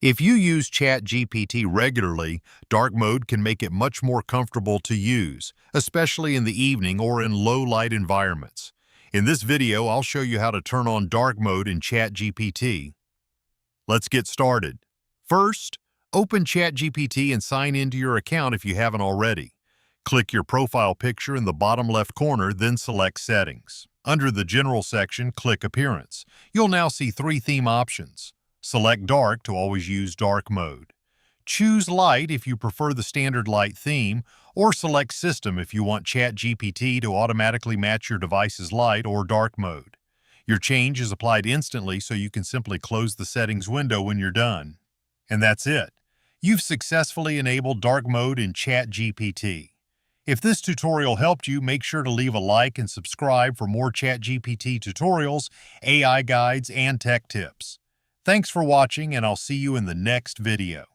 If you use ChatGPT regularly, dark mode can make it much more comfortable to use, especially in the evening or in low-light environments. In this video, I'll show you how to turn on dark mode in ChatGPT. Let's get started. First, open ChatGPT and sign into your account if you haven't already. Click your profile picture in the bottom left corner, then select Settings. Under the General section, click Appearance. You'll now see three theme options. Select Dark to always use dark mode. Choose Light if you prefer the standard light theme, or select System if you want ChatGPT to automatically match your device's light or dark mode. Your change is applied instantly, so you can simply close the settings window when you're done. And that's it. You've successfully enabled dark mode in ChatGPT. If this tutorial helped you, make sure to leave a like and subscribe for more ChatGPT tutorials, AI guides, and tech tips. Thanks for watching, and I'll see you in the next video.